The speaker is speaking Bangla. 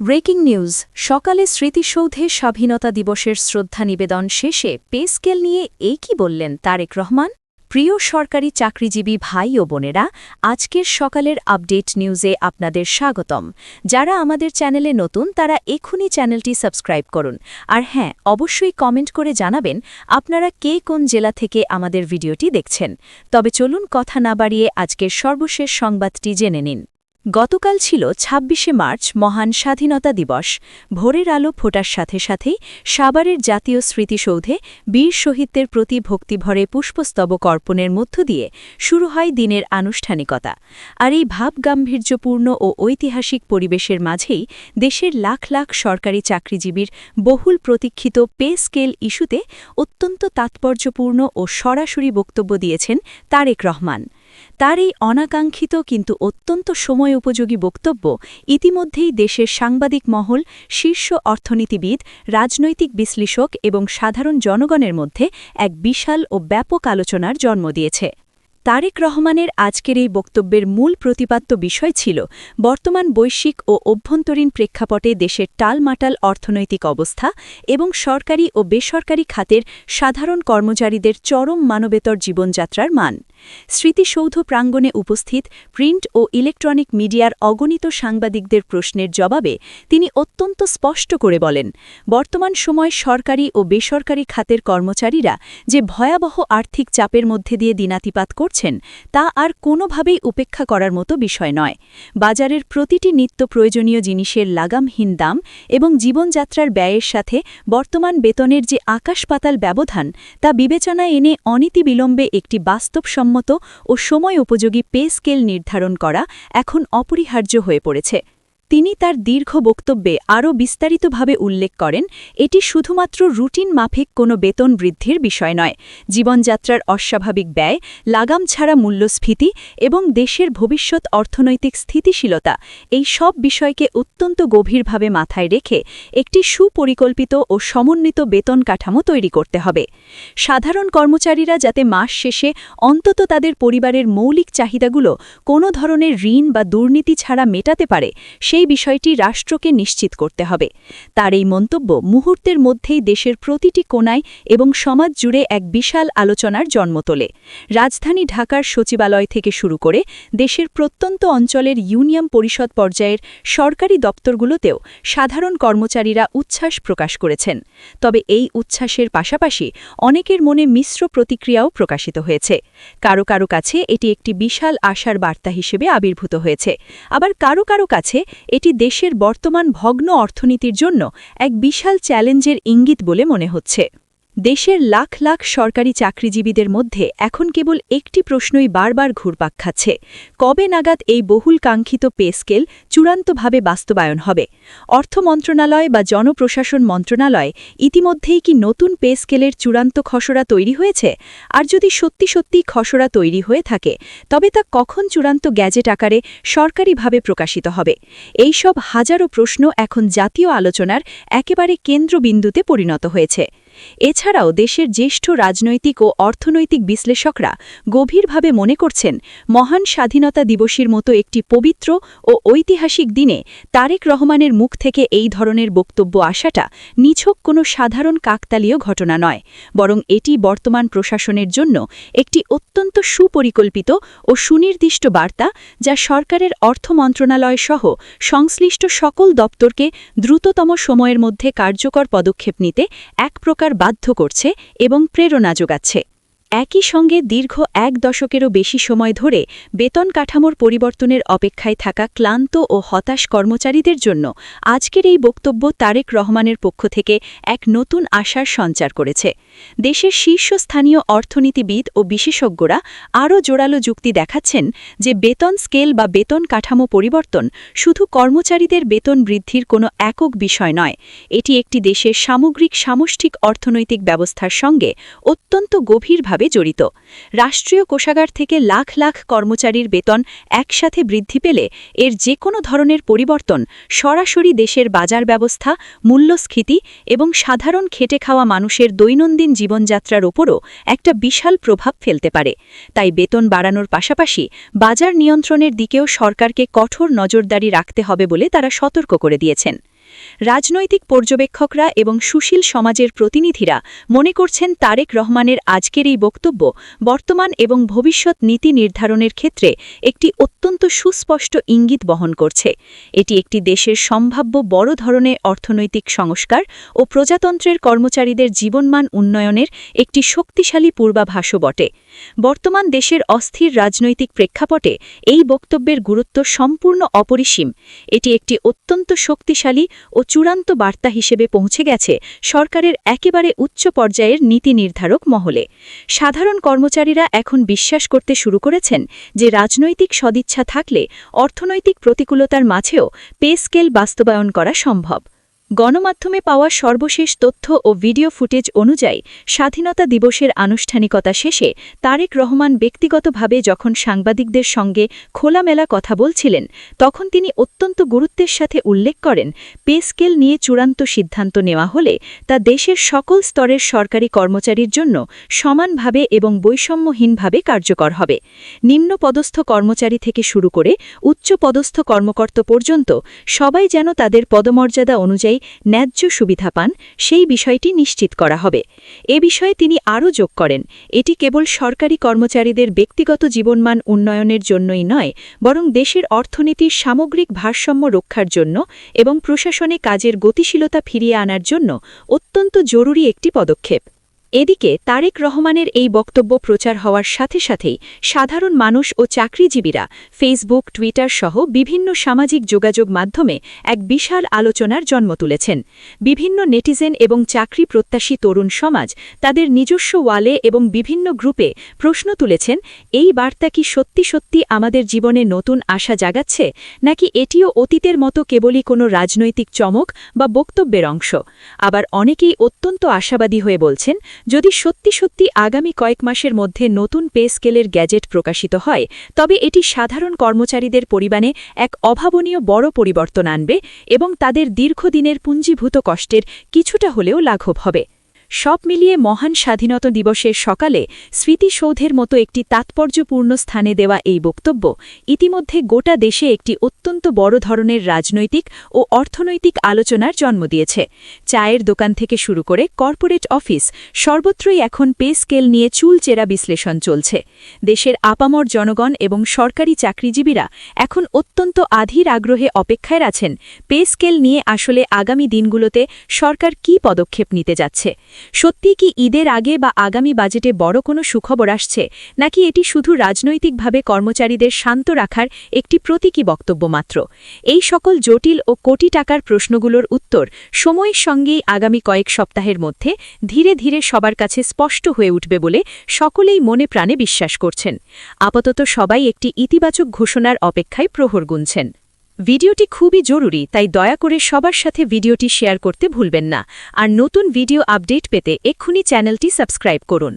ব্রেকিং নিউজ, সকালে স্মৃতিসৌধে স্বাধীনতা দিবসের শ্রদ্ধা নিবেদন শেষে পে স্কেল নিয়ে কি বললেন তারেক রহমান। প্রিয় সরকারি চাকরিজীবী ভাই ও বোনেরা, আজকের সকালের আপডেট নিউজে আপনাদের স্বাগতম। যারা আমাদের চ্যানেলে নতুন তারা এখনই চ্যানেলটি সাবস্ক্রাইব করুন। আর হ্যাঁ, অবশ্যই কমেন্ট করে জানাবেন আপনারা কে কোন জেলা থেকে আমাদের ভিডিওটি দেখছেন। তবে চলুন কথা না বাড়িয়ে আজকের সর্বশেষ সংবাদটি জেনে নিন। গতকাল ছিল ২৬শে মার্চ, মহান স্বাধীনতা দিবস। ভোরের আলো ফোটার সাথে সাথেই সাভারের জাতীয় স্মৃতিসৌধে বীর শহীদদের প্রতি ভক্তিভরে পুষ্পস্তবক অর্পণের মধ্য দিয়ে শুরু হয় দিনের আনুষ্ঠানিকতা। আর এই ভাবগাম্ভীর্যপূর্ণ ও ঐতিহাসিক পরিবেশের মাঝেই দেশের লাখ লাখ সরকারি চাকরিজীবীর বহুল প্রতীক্ষিত পে স্কেল ইস্যুতে অত্যন্ত তাৎপর্যপূর্ণ ও সরাসরি বক্তব্য দিয়েছেন তারেক রহমান। তার এই অনাকাঙ্ক্ষিত কিন্তু অত্যন্ত সময় উপযোগী বক্তব্য ইতিমধ্যেই দেশের সাংবাদিক মহল, শীর্ষ অর্থনীতিবিদ, রাজনৈতিক বিশ্লেষক এবং সাধারণ জনগণের মধ্যে এক বিশাল ও ব্যাপক আলোচনার জন্ম দিয়েছে। তারেক রহমানের আজকের এই বক্তব্যের মূল প্রতিপাদ্য বিষয় ছিল বর্তমান বৈশ্বিক ও অভ্যন্তরীণ প্রেক্ষাপটে দেশের টালমাটাল অর্থনৈতিক অবস্থা এবং সরকারি ও বেসরকারি খাতের সাধারণ কর্মচারীদের চরম মানবেতর জীবনযাত্রার মান। স্মৃতিসৌধ প্রাঙ্গণে উপস্থিত প্রিন্ট ও ইলেকট্রনিক মিডিয়ার অগণিত সাংবাদিকদের প্রশ্নের জবাবে তিনি অত্যন্ত স্পষ্ট করে বলেন, বর্তমান সময় সরকারি ও বেসরকারি খাতের কর্মচারীরা যে ভয়াবহ আর্থিক চাপের মধ্যে দিয়ে দিনাতিপাত করছেন তা আর কোনোভাবেই উপেক্ষা করার মতো বিষয় নয়। বাজারের প্রতিটি নিত্য প্রয়োজনীয় জিনিসের লাগামহীন দাম এবং জীবনযাত্রার ব্যয়ের সাথে বর্তমান বেতনের যে আকাশপাতাল ব্যবধান তা বিবেচনায় এনে অনীতিবিলম্বে একটি বাস্তবসম্মত ও সময় উপযোগী পে স্কেল নির্ধারণ করা এখন অপরিহার্য হয়ে পড়েছে। তিনি তার দীর্ঘ বক্তব্যে আরও বিস্তারিতভাবে উল্লেখ করেন, এটি শুধুমাত্র রুটিন মাফিক কোনো বেতন বৃদ্ধির বিষয় নয়। জীবনযাত্রার অস্বাভাবিক ব্যয়, লাগাম ছাড়া মূল্যস্ফীতি এবং দেশের ভবিষ্যৎ অর্থনৈতিক স্থিতিশীলতা, এই সব বিষয়কে অত্যন্ত গভীরভাবে মাথায় রেখে একটি সুপরিকল্পিত ও সমন্বিত বেতন কাঠামো তৈরি করতে হবে। সাধারণ কর্মচারীরা যাতে মাস শেষে অন্তত তাদের পরিবারের মৌলিক চাহিদাগুলো কোনো ধরনের ঋণ বা দুর্নীতি ছাড়া মেটাতে পারে, সেই বিষয়টি রাষ্ট্রকে নিশ্চিত করতে হবে। তার এই মন্তব্য মুহূর্তের মধ্যেই দেশের প্রতিটি কোণায় এবং সমাজ জুড়ে এক বিশাল আলোচনার জন্ম তোলে। রাজধানী ঢাকার সচিবালয় থেকে শুরু করে দেশের প্রত্যন্ত অঞ্চলের ইউনিয়ন পরিষদ পর্যায়ের সরকারি দপ্তরগুলোতেও সাধারণ কর্মচারীরা উচ্ছ্বাস প্রকাশ করেছেন। তবে এই উচ্ছ্বাসের পাশাপাশি অনেকের মনে মিশ্র প্রতিক্রিয়াও প্রকাশিত হয়েছে। কারো কারো কাছে এটি একটি বিশাল আশার বার্তা হিসেবে আবির্ভূত হয়েছে, আবার কারো কারো কাছে এটি দেশের বর্তমান ভগ্ন অর্থনীতির জন্য এক বিশাল চ্যালেঞ্জের ইঙ্গিত বলে মনে হচ্ছে। দেশের লাখ লাখ সরকারি চাকরিজীবীদের মধ্যে এখন কেবল একটি প্রশ্নই বারবার ঘুরপাক খাচ্ছে, কবে নাগাদ এই বহুল কাঙ্ক্ষিত পে স্কেল চূড়ান্তভাবে বাস্তবায়ন হবে? অর্থ মন্ত্রণালয় বা জনপ্রশাসন মন্ত্রণালয় ইতিমধ্যেই কি নতুন পে স্কেলের চূড়ান্ত খসড়া তৈরি হয়েছে? আর যদি সত্যি সত্যি খসড়া তৈরি হয়ে থাকে, তবে তা কখন চূড়ান্ত গ্যাজেট আকারে সরকারিভাবে প্রকাশিত হবে? এই সব হাজারো প্রশ্ন এখন জাতীয় আলোচনার একেবারে কেন্দ্রবিন্দুতে পরিণত হয়েছে। এছাড়াও দেশের জ্যেষ্ঠ রাজনৈতিক ও অর্থনৈতিক বিশ্লেষকরা গভীরভাবে মনে করছেন, মহান স্বাধীনতা দিবসের মতো একটি পবিত্র ও ঐতিহাসিক দিনে তারেক রহমানের মুখ থেকে এই ধরনের বক্তব্য আসাটা নিছক কোনো সাধারণ কাকতালীয় ঘটনা নয়, বরং এটি বর্তমান প্রশাসনের জন্য একটি অত্যন্ত সুপরিকল্পিত ও সুনির্দিষ্ট বার্তা, যা সরকারের অর্থ মন্ত্রণালয় সহ সংশ্লিষ্ট সকল দপ্তরকে দ্রুততম সময়ের মধ্যে কার্যকর পদক্ষেপ নিতে এক প্রকার বাধ্য করছে এবং প্রেরণা যোগাচ্ছে। একই সঙ্গে দীর্ঘ এক দশকেরও বেশি সময় ধরে বেতন কাঠামোর পরিবর্তনের অপেক্ষায় থাকা ক্লান্ত ও হতাশ কর্মচারীদের জন্য আজকের এই বক্তব্য তারেক রহমানের পক্ষ থেকে এক নতুন আশার সঞ্চার করেছে। দেশের শীর্ষস্থানীয় অর্থনীতিবিদ ও বিশেষজ্ঞরা আরও জোরালো যুক্তি দেখাচ্ছেন যে বেতন স্কেল বা বেতন কাঠামো পরিবর্তন শুধু কর্মচারীদের বেতন বৃদ্ধির কোনো একক বিষয় নয়, এটি একটি দেশের সামগ্রিক সামষ্টিক অর্থনৈতিক ব্যবস্থার সঙ্গে অত্যন্ত গভীরভাবে ওতপ্রোতভাবে জড়িত। রাষ্ট্রীয় কোষাগার থেকে লাখ লাখ কর্মচারীর বেতন একসাথে বৃদ্ধি পেলে এর যে কোনো ধরনের পরিবর্তন সরাসরি দেশের বাজার ব্যবস্থা, মূল্যস্ফীতি এবং সাধারণ খেটে খাওয়া মানুষের দৈনন্দিন জীবনযাত্রার ওপরও একটা বিশাল প্রভাব ফেলতে পারে। তাই বেতন বাড়ানোর পাশাপাশি বাজার নিয়ন্ত্রণের দিকেও সরকারকে কঠোর নজরদারি রাখতে হবে বলে তারা সতর্ক করে দিয়েছেন। রাজনৈতিক পর্যবেক্ষকরা এবং সুশীল সমাজের প্রতিনিধিরা মনে করছেন তারেক রহমানের আজকের এই বক্তব্য বর্তমান এবং ভবিষ্যৎ নীতি নির্ধারণের ক্ষেত্রে একটি অত্যন্ত সুস্পষ্ট ইঙ্গিত বহন করছে। এটি একটি দেশের সম্ভাব্য বড় ধরনের অর্থনৈতিক সংস্কার ও প্রজাতন্ত্রের কর্মচারীদের জীবনমান উন্নয়নের একটি শক্তিশালী পূর্বাভাসও বটে। বর্তমান দেশের অস্থির রাজনৈতিক প্রেক্ষাপটে এই বক্তব্যের গুরুত্ব সম্পূর্ণ অপরিসীম। এটি একটি অত্যন্ত শক্তিশালী ও চূড়ান্ত বার্তা হিসেবে পৌঁছে গেছে সরকারের একেবারে উচ্চ পর্যায়ের নীতি নির্ধারক মহলে। সাধারণ কর্মচারীরা এখন বিশ্বাস করতে শুরু করেছেন যে রাজনৈতিক সদিচ্ছা থাকলে অর্থনৈতিক প্রতিকূলতার মাঝেও পে স্কেল বাস্তবায়ন করা সম্ভব। গণমাধ্যমে পাওয়া সর্বশেষ তথ্য ও ভিডিও ফুটেজ অনুযায়ী স্বাধীনতা দিবসের আনুষ্ঠানিকতা শেষে তারেক রহমান ব্যক্তিগতভাবে যখন সাংবাদিকদের সঙ্গে খোলামেলা কথা বলছিলেন, তখন তিনি অত্যন্ত গুরুত্বের সাথে উল্লেখ করেন, পে স্কেল নিয়ে চূড়ান্ত সিদ্ধান্ত নেওয়া হলে তা দেশের সকল স্তরের সরকারি কর্মচারীর জন্য সমানভাবে এবং বৈষম্যহীনভাবে কার্যকর হবে। নিম্নপদস্থ কর্মচারী থেকে শুরু করে উচ্চপদস্থ কর্মকর্তা পর্যন্ত সবাই যেন তাদের পদমর্যাদা অনুযায়ী ন্যায্য সুবিধা পান, সেই বিষয়টি নিশ্চিত করা হবে। এ বিষয়ে তিনি আরও যোগ করেন, এটি কেবল সরকারি কর্মচারীদের ব্যক্তিগত জীবনমান উন্নয়নের জন্যই নয়, বরং দেশের অর্থনীতির সামগ্রিক ভারসাম্য রক্ষার জন্য এবং প্রশাসনে কাজের গতিশীলতা ফিরিয়ে আনার জন্য অত্যন্ত জরুরি একটি পদক্ষেপ। এদিকে তারেক রহমানের এই বক্তব্য প্রচার হওয়ার সাথে সাথেই সাধারণ মানুষ ও চাকরিজীবীরা ফেসবুক, টুইটার সহ বিভিন্ন সামাজিক যোগাযোগ মাধ্যমে এক বিশাল আলোচনার জন্ম তুলেছেন। বিভিন্ন নেটিজেন এবং চাকরি প্রত্যাশী তরুণ সমাজ তাদের নিজস্ব ওয়ালে এবং বিভিন্ন গ্রুপে প্রশ্ন তুলেছেন, এই বার্তা কি সত্যি সত্যি আমাদের জীবনে নতুন আশা জাগাচ্ছে, নাকি এটিও অতীতের মতো কেবলই কোনো রাজনৈতিক চমক বা বক্তব্যের অংশ? আবার অনেকেই অত্যন্ত আশাবাদী হয়ে বলছেন, যদি সত্যি সত্যি আগামী কয়েক মাসের মধ্যে নতুন পে স্কেলের গ্যাজেট প্রকাশিত হয়, তবে এটি সাধারণ কর্মচারীদের পরিমাণে এক অভাবনীয় বড় পরিবর্তন আনবে এবং তাদের দীর্ঘদিনের পুঞ্জীভূত কষ্টের কিছুটা হলেও লাঘব হবে। সব মিলিয়ে মহান স্বাধীনতা দিবসের সকালে স্মৃতিসৌধের মতো একটি তাৎপর্যপূর্ণ স্থানে দেওয়া এই বক্তব্য ইতিমধ্যে গোটা দেশে একটি অত্যন্ত বড় ধরনের রাজনৈতিক ও অর্থনৈতিক আলোচনার জন্ম দিয়েছে। চায়ের দোকান থেকে শুরু করে কর্পোরেট অফিস, সর্বত্রই এখন পে স্কেল নিয়ে চুলচেরা বিশ্লেষণ চলছে। দেশের আপামর জনগণ এবং সরকারি চাকরিজীবীরা এখন অত্যন্ত আধীর আগ্রহে অপেক্ষায় আছেন পে স্কেল নিয়ে আসলে আগামী দিনগুলোতে সরকার কী পদক্ষেপ নিতে যাচ্ছে। সত্যি কি ঈদের আগে বা আগামী বাজেটে বড় কোনো সুখবর আসছে, নাকি এটি শুধু রাজনৈতিকভাবে কর্মচারীদের শান্ত রাখার একটি প্রতীকী বক্তব্য মাত্র? এই সকল জটিল ও কোটি টাকার প্রশ্নগুলোর উত্তর সময়ের সঙ্গেই আগামী কয়েক সপ্তাহের মধ্যে ধীরে ধীরে সবার কাছে স্পষ্ট হয়ে উঠবে বলে সকলেই মনে প্রাণে বিশ্বাস করছেন। আপাতত সবাই একটি ইতিবাচক ঘোষণার অপেক্ষায় প্রহর গুনছেন। ভিডিওটি খুবই জরুরি, তাই দয়া করে সবার সাথে ভিডিওটি শেয়ার করতে ভুলবেন না। আর নতুন ভিডিও আপডেট পেতে এক্ষুনি চ্যানেলটি সাবস্ক্রাইব করুন।